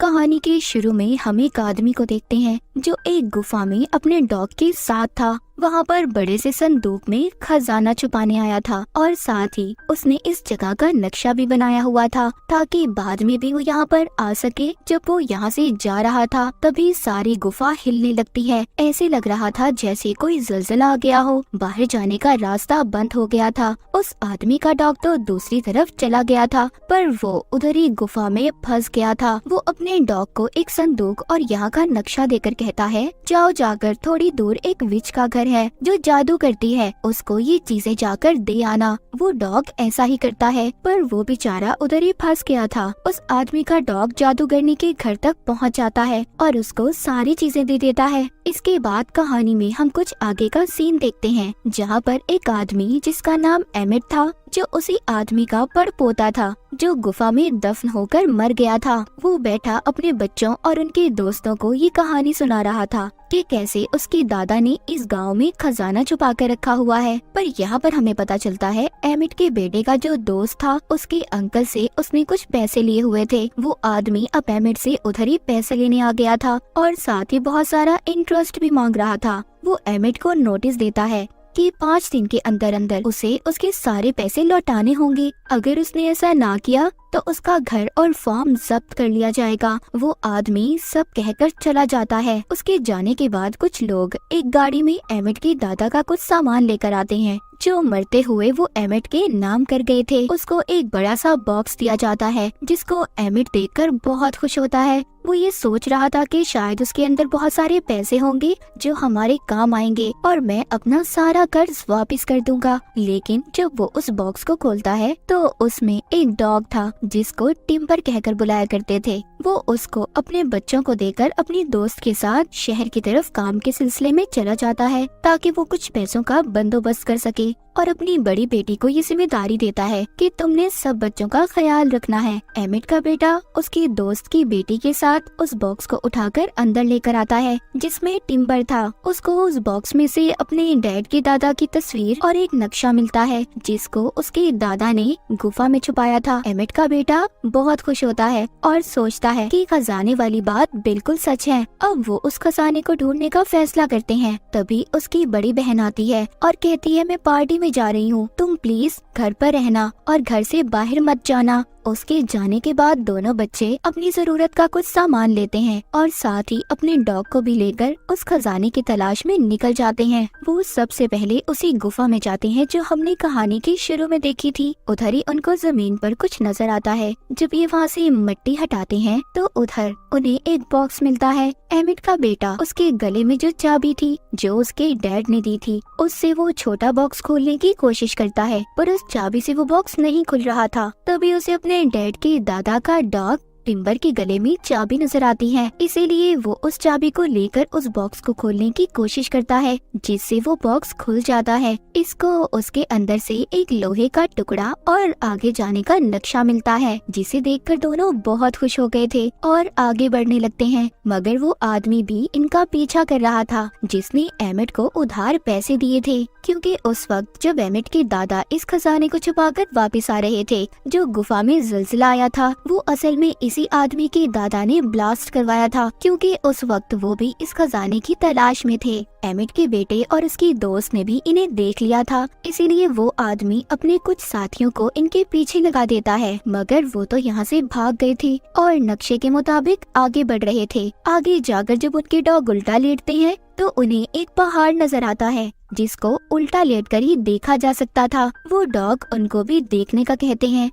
कहानी के शुरू में हम एक आदमी को देखते हैं जो एक गुफा में अपने डॉग के साथ था। वहाँ पर बड़े से संदूक में खजाना छुपाने आया था और साथ ही उसने इस जगह का नक्शा भी बनाया हुआ था ताकि बाद में भी वो यहाँ पर आ सके। जब वो यहाँ से जा रहा था तभी सारी गुफा हिलने लगती है। ऐसे लग रहा था जैसे कोई ज़लज़ला आ गया हो। बाहर जाने का रास्ता बंद हो गया था। उस आदमी का डॉग तो दूसरी तरफ चला गया था पर वो उधर ही गुफा में फंस गया था। वो अपने डॉग को एक संदूक और यहाँ का नक्शा देकर कहता है, जाओ जाकर थोड़ी दूर एक विच का घर है जो जादू करती है, उसको ये चीजें जाकर दे आना। वो डॉग ऐसा ही करता है पर वो बेचारा उधर ही फंस गया था। उस आदमी का डॉग जादूगरनी के घर तक पहुंच जाता है और उसको सारी चीजें दे देता है। इसके बाद कहानी में हम कुछ आगे का सीन देखते हैं जहाँ पर एक आदमी जिसका नाम एमिट था, जो उसी आदमी का पड़पोता था जो गुफा में दफन होकर मर गया था। वो बैठा अपने बच्चों और उनके दोस्तों को ये कहानी सुना रहा था कि कैसे उसके दादा ने इस गांव में खजाना छुपा कर रखा हुआ है। पर यहाँ पर हमें पता चलता है एमिट के बेटे का जो दोस्त था उसके अंकल से उसने कुछ पैसे लिए हुए थे। वो आदमी अब एमिट से उधर ही पैसे लेने आ गया था और साथ ही बहुत सारा इंटरेस्ट भी मांग रहा था। वो एमिट को नोटिस देता है कि 5 दिन के अंदर अंदर उसे उसके सारे पैसे लौटाने होंगे। अगर उसने ऐसा ना किया तो उसका घर और फार्म जब्त कर लिया जाएगा। वो आदमी सब कहकर चला जाता है। उसके जाने के बाद कुछ लोग एक गाड़ी में एमिट के दादा का कुछ सामान लेकर आते हैं जो मरते हुए वो एमिट के नाम कर गए थे। उसको एक बड़ा सा बॉक्स दिया जाता है जिसको एमिट देखकर बहुत खुश होता है। वो ये सोच रहा था कि शायद उसके अंदर बहुत सारे पैसे होंगे जो हमारे काम आएंगे और मैं अपना सारा कर्ज वापस कर दूंगा। लेकिन जब वो उस बॉक्स को खोलता है तो उसमें एक डॉग था जिसको टिम्बर कहकर बुलाया करते थे। वो उसको अपने बच्चों को देकर अपनी दोस्त के साथ शहर की तरफ काम के सिलसिले में चला जाता है ताकि वो कुछ पैसों का बंदोबस्त कर सके और अपनी बड़ी बेटी को ये जिम्मेदारी देता है कि तुमने सब बच्चों का ख्याल रखना है। एमिट का बेटा उसकी दोस्त की बेटी के साथ उस बॉक्स को उठाकर अंदर लेकर आता है जिसमें टिम्बर था। उसको उस बॉक्स में से अपने डैड के दादा की तस्वीर और एक नक्शा मिलता है जिसको उसके दादा ने गुफा में छुपाया था। एमिट का बेटा बहुत खुश होता है और सोचता है कि खजाने वाली बात बिल्कुल सच है। अब वो उस खजाने को ढूंढने का फैसला करते हैं। तभी उसकी बड़ी बहन आती है और कहती है, मैं पार्टी में जा रही हूँ, तुम प्लीज घर पर रहना और घर से बाहर मत जाना। उसके जाने के बाद दोनों बच्चे अपनी जरूरत का कुछ सामान लेते हैं और साथ ही अपने डॉग को भी लेकर उस खजाने की तलाश में निकल जाते हैं। वो सबसे पहले उसी गुफा में जाते हैं जो हमने कहानी के शुरू में देखी थी। उधर ही उनको जमीन पर कुछ नजर आता है। जब ये वहाँ से मिट्टी हटाते हैं तो उधर उन्हें एक बॉक्स मिलता है। एमिट का बेटा उसके गले में जो चाबी थी जो उसके डैड ने दी थी, उससे वो छोटा बॉक्स खोलने की कोशिश करता है पर उस चाबी से वो बॉक्स नहीं खुल रहा था। तभी उसे अपने डैड के दादा का डॉग टिम्बर के गले में चाबी नजर आती है। इसीलिए वो उस चाबी को लेकर उस बॉक्स को खोलने की कोशिश करता है जिससे वो बॉक्स खुल जाता है। इसको उसके अंदर से एक लोहे का टुकड़ा और आगे जाने का नक्शा मिलता है जिसे देखकर दोनों बहुत खुश हो गए थे और आगे बढ़ने लगते हैं। मगर वो आदमी भी इनका पीछा कर रहा था जिसने एमिट को उधार पैसे दिए थे, क्योंकि उस वक्त जब एमिट के दादा इस खजाने को छुपाकर वापस आ रहे थे जो गुफा में ज़लज़ला आया था वो असल में इसी आदमी के दादा ने ब्लास्ट करवाया था, क्योंकि उस वक्त वो भी इस खजाने की तलाश में थे। एमिट के बेटे और उसकी दोस्त ने भी इन्हें देख लिया था, इसीलिए वो आदमी अपने कुछ साथियों को इनके पीछे लगा देता है। मगर वो तो यहाँ से भाग गए थे और नक्शे के मुताबिक आगे बढ़ रहे थे। आगे जाकर जब उनके डॉग उल्टा लेटते हैं तो उन्हें एक पहाड़ नजर आता है जिसको उल्टा लेटकर ही देखा जा सकता था। वो डॉग उनको भी देखने का कहते हैं।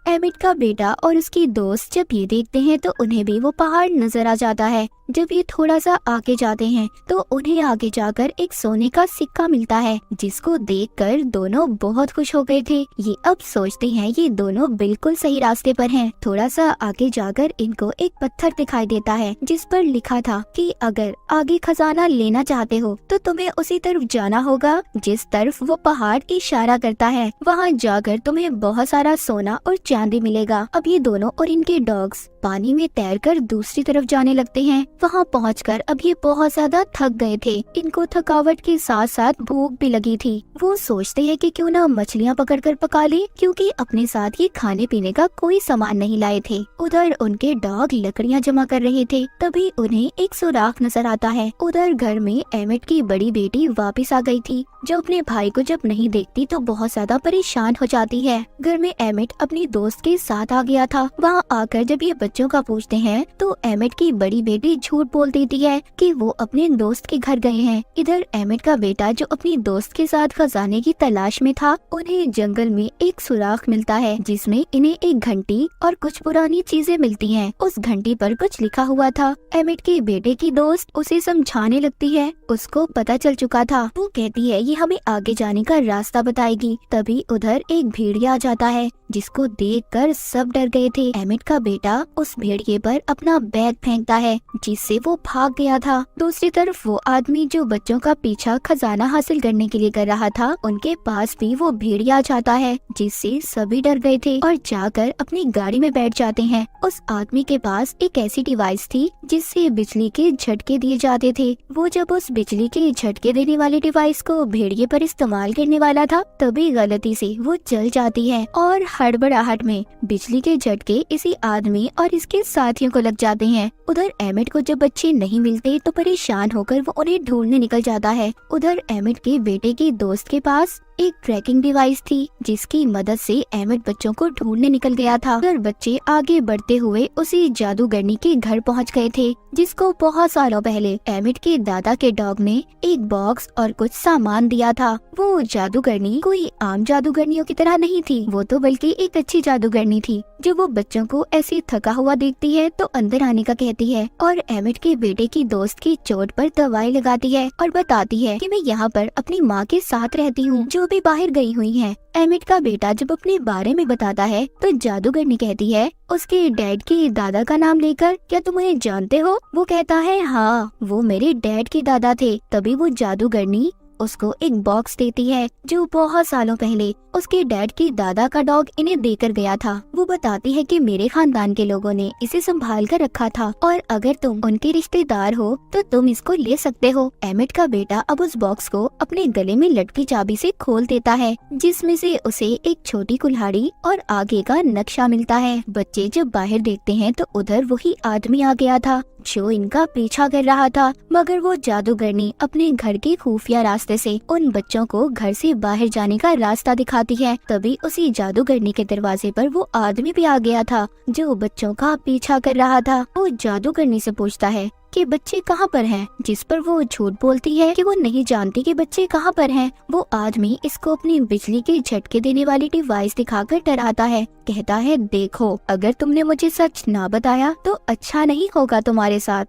एमिट का बेटा और उसकी दोस्त जब ये देखते हैं तो उन्हें भी वो पहाड़ नजर आ जाता है। जब ये थोड़ा सा आगे जाते हैं तो उन्हें आगे जाकर एक सोने का सिक्का मिलता है जिसको देखकर दोनों बहुत खुश हो गए थे। ये अब सोचते हैं ये दोनों बिल्कुल सही रास्ते पर हैं। थोड़ा सा आगे जाकर इनको एक पत्थर दिखाई देता है जिस पर लिखा था कि अगर आगे खजाना लेना चाहते हो तो तुम्हें उसी तरफ जाना होगा जिस तरफ वो पहाड़ इशारा करता है। वहाँ जाकर तुम्हें बहुत सारा सोना और चांदी मिलेगा। अब ये दोनों और इनके डॉग्स पानी में तैरकर दूसरी तरफ जाने लगते हैं। वहाँ पहुंचकर अब ये बहुत ज्यादा थक गए थे। इनको थकावट के साथ साथ भूख भी लगी थी। वो सोचते हैं कि क्यों ना मछलियाँ पकड़कर पका ले, क्योंकि अपने साथ ये खाने पीने का कोई सामान नहीं लाए थे। उधर उनके डॉग लकड़ियाँ जमा कर रहे थे, तभी उन्हें एक सुराख नजर आता है। उधर घर में एमिट की बड़ी बेटी वापस आ गई थी, जो अपने भाई को जब नहीं देखती तो बहुत ज्यादा परेशान हो जाती है। घर में एमिट अपनी दोस्त के साथ आ गया था। वहाँ आकर जब ये बच्चों का पूछते हैं तो एमिट की बड़ी बेटी झूठ बोल देती है कि वो अपने दोस्त के घर गए हैं। इधर एमिट का बेटा जो अपनी दोस्त के साथ खजाने की तलाश में था, उन्हें जंगल में एक सुराख मिलता है जिसमें इन्हें एक घंटी और कुछ पुरानी चीजें मिलती हैं। उस घंटी पर कुछ लिखा हुआ था। एमिट के बेटे की दोस्त उसे समझाने लगती है। उसको पता चल चुका था। वो कहती है ये हमें आगे जाने का रास्ता बताएगी। तभी उधर एक भेड़िया आ जाता है, जिसको देखकर सब डर गए थे। एमिट का बेटा उस भेड़िए पर अपना बैग फेंकता है, जिससे वो भाग गया था। दूसरी तरफ वो आदमी जो बच्चों का पीछा खजाना हासिल करने के लिए कर रहा था, उनके पास भी वो भेड़िया आ जाता है, जिससे सभी डर गए थे और जाकर अपनी गाड़ी में बैठ जाते हैं। उस आदमी के पास एक ऐसी डिवाइस थी जिससे बिजली के झटके दिए जाते थे। वो जब उस बिजली के झटके देने वाली डिवाइस को भेड़िए पर इस्तेमाल करने वाला था, तभी गलती से वो जल जाती है और हड़बड़ाहट में बिजली के झटके इसी आदमी और इसके साथियों को लग जाते हैं। उधर एमिट को जब बच्चे नहीं मिलते तो परेशान होकर वो उन्हें ढूंढने निकल जाता है। उधर एमिट के बेटे की दोस्त के पास एक ट्रैकिंग डिवाइस थी, जिसकी मदद से एमिट बच्चों को ढूंढने निकल गया था। उधर बच्चे आगे बढ़ते हुए उसी जादूगरनी के घर पहुंच गए थे, जिसको बहुत सालों पहले एमिट के दादा के डॉग ने एक बॉक्स और कुछ सामान दिया था। वो जादूगरनी कोई आम जादूगरनियों की तरह नहीं थी, वो तो बल्कि एक अच्छी जादूगरनी थी। जब वो बच्चों को ऐसे थका हुआ देखती है तो अंदर आने का कहती है और एमिट के बेटे की दोस्त की चोट पर दवाई लगाती है और बताती है कि मैं यहाँ पर अपनी माँ के साथ रहती हूँ, जो भी बाहर गई हुई है। एमिट का बेटा जब अपने बारे में बताता है तो जादूगरनी कहती है उसके डैड के दादा का नाम लेकर, क्या तुम उन्हें जानते हो? वो कहता है हाँ, वो मेरे डैड के दादा थे। तभी वो जादूगरनी उसको एक बॉक्स देती है जो बहुत सालों पहले उसके डैड की दादा का डॉग इन्हें देकर गया था। वो बताती है कि मेरे खानदान के लोगों ने इसे संभाल कर रखा था और अगर तुम उनके रिश्तेदार हो तो तुम इसको ले सकते हो। एमिट का बेटा अब उस बॉक्स को अपने गले में लटकी चाबी से खोल देता है, जिसमें से उसे एक छोटी कुल्हाड़ी और आगे का नक्शा मिलता है। बच्चे जब बाहर देखते हैं तो उधर वही आदमी आ गया था जो इनका पीछा कर रहा था, मगर वो जादूगरनी अपने घर के खुफिया रास्ते से उन बच्चों को घर से बाहर जाने का रास्ता दिखाती है। तभी उसी जादूगरनी के दरवाजे पर वो आदमी भी आ गया था जो बच्चों का पीछा कर रहा था। वो जादूगरनी से पूछता है कि बच्चे कहाँ पर हैं, जिस पर वो झूठ बोलती है कि वो नहीं जानती कि बच्चे कहाँ पर हैं। वो आदमी इसको अपनी बिजली के झटके देने वाली डिवाइस दिखाकर डराता है। कहता है देखो, अगर तुमने मुझे सच ना बताया तो अच्छा नहीं होगा तुम्हारे साथ।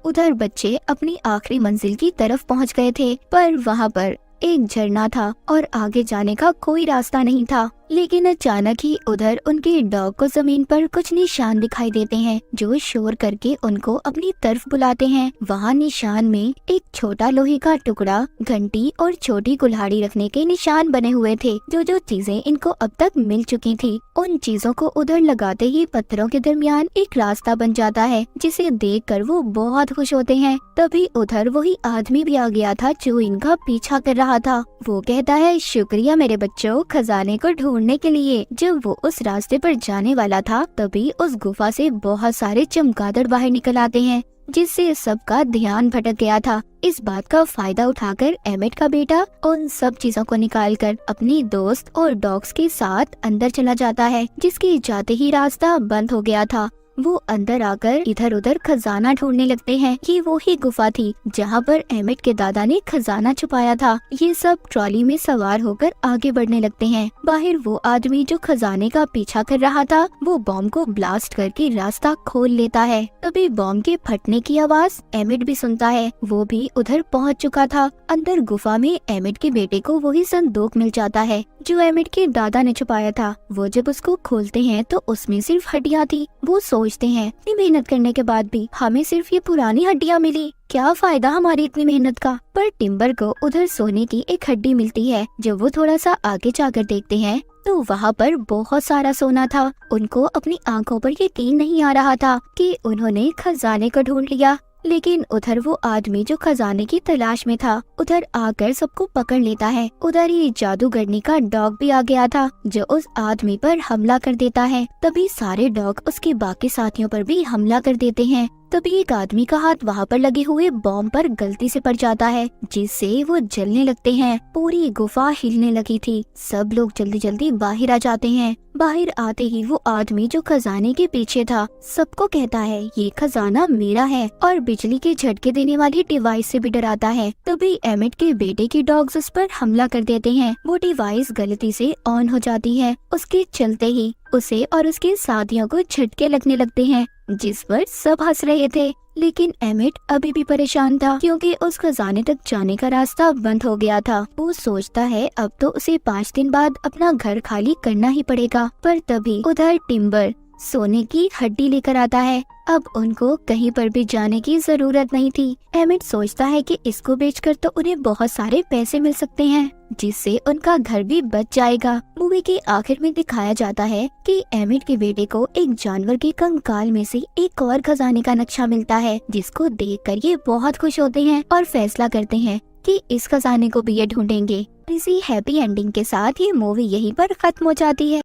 उधर बच्चे अपनी आखिरी मंजिल की तरफ पहुंच गए थे, पर वहां पर एक झरना था और आगे जाने का कोई रास्ता नहीं था। लेकिन अचानक ही उधर उनके डॉग को जमीन पर कुछ निशान दिखाई देते हैं जो शोर करके उनको अपनी तरफ बुलाते हैं। वहाँ निशान में एक छोटा लोहे का टुकड़ा, घंटी और छोटी कुल्हाड़ी रखने के निशान बने हुए थे। जो चीजें इनको अब तक मिल चुकी थी, उन चीजों को उधर लगाते ही पत्थरों के दरमियान एक रास्ता बन जाता है, जिसे देखकर वो बहुत खुश होते हैं। तभी उधर वही आदमी भी आ गया था जो इनका पीछा कर रहा था। वो कहता है शुक्रिया मेरे बच्चों, खजाने को ढूंढने के लिए। जब वो उस रास्ते पर जाने वाला था तभी उस गुफा से बहुत सारे चमगादड़ बाहर निकल आते हैं, जिससे सबका ध्यान भटक गया था। इस बात का फायदा उठाकर एमिट का बेटा उन सब चीजों को निकालकर अपनी दोस्त और डॉग्स के साथ अंदर चला जाता है, जिसके जाते ही रास्ता बंद हो गया था। वो अंदर आकर इधर उधर खजाना ढूंढने लगते हैं। ये वो ही गुफा थी जहाँ पर एमिट के दादा ने खजाना छुपाया था। ये सब ट्रॉली में सवार होकर आगे बढ़ने लगते हैं। बाहर वो आदमी जो खजाने का पीछा कर रहा था, वो बॉम्ब को ब्लास्ट करके रास्ता खोल लेता है। तभी बॉम्ब के फटने की आवाज एमिट भी सुनता है। वो भी उधर पहुँच चुका था। अंदर गुफा में एमिट के बेटे को वही संदूक मिल जाता है जो एमिट के दादा ने छुपाया था। वो जब उसको खोलते हैं तो उसमें सिर्फ हड्डियाँ थी। वो सोचते हैं इतनी मेहनत करने के बाद भी हमें सिर्फ ये पुरानी हड्डियाँ मिली, क्या फायदा हमारी इतनी मेहनत का। पर टिम्बर को उधर सोने की एक हड्डी मिलती है। जब वो थोड़ा सा आगे जाकर देखते हैं तो वहाँ पर बहुत सारा सोना था। उनको अपनी आंखों पर यकीन नहीं आ रहा था कि उन्होंने खजाने को ढूंढ लिया। लेकिन उधर वो आदमी जो खजाने की तलाश में था उधर आकर सबको पकड़ लेता है। उधर ही जादूगरनी का डॉग भी आ गया था जो उस आदमी पर हमला कर देता है। तभी सारे डॉग उसके बाकी साथियों पर भी हमला कर देते हैं। तभी एक आदमी का हाथ वहाँ पर लगे हुए बॉम्ब पर गलती से पड़ जाता है जिससे वो जलने लगते हैं। पूरी गुफा हिलने लगी थी। सब लोग जल्दी जल्दी बाहर आ जाते हैं। बाहर आते ही वो आदमी जो खजाने के पीछे था सबको कहता है ये खजाना मेरा है और बिजली के झटके देने वाली डिवाइस से भी डराता है। तभी एमिट के बेटे की डॉग्स उस पर हमला कर देते हैं। वो डिवाइस गलती से ऑन हो जाती है। उसके चलते ही उसे और उसके साथियों को झटके लगने लगते हैं जिस पर सब हंस रहे थे। लेकिन एमिट अभी भी परेशान था क्योंकि उस खजाने तक जाने का रास्ता बंद हो गया था। वो सोचता है अब तो उसे 5 दिन बाद अपना घर खाली करना ही पड़ेगा। पर तभी उधर टिम्बर सोने की हड्डी लेकर आता है। अब उनको कहीं पर भी जाने की जरूरत नहीं थी। एमिट सोचता है कि इसको बेचकर तो उन्हें बहुत सारे पैसे मिल सकते हैं जिससे उनका घर भी बच जाएगा। मूवी के आखिर में दिखाया जाता है कि एमिट के बेटे को एक जानवर के कंकाल में से एक और खजाने का नक्शा मिलता है जिसको देखकर ये बहुत खुश होते हैं और फैसला करते हैं कि इस खजाने को भी ये ढूंढेंगे। इसी हैप्पी एंडिंग के साथ ये मूवी यहीं पर खत्म हो जाती है।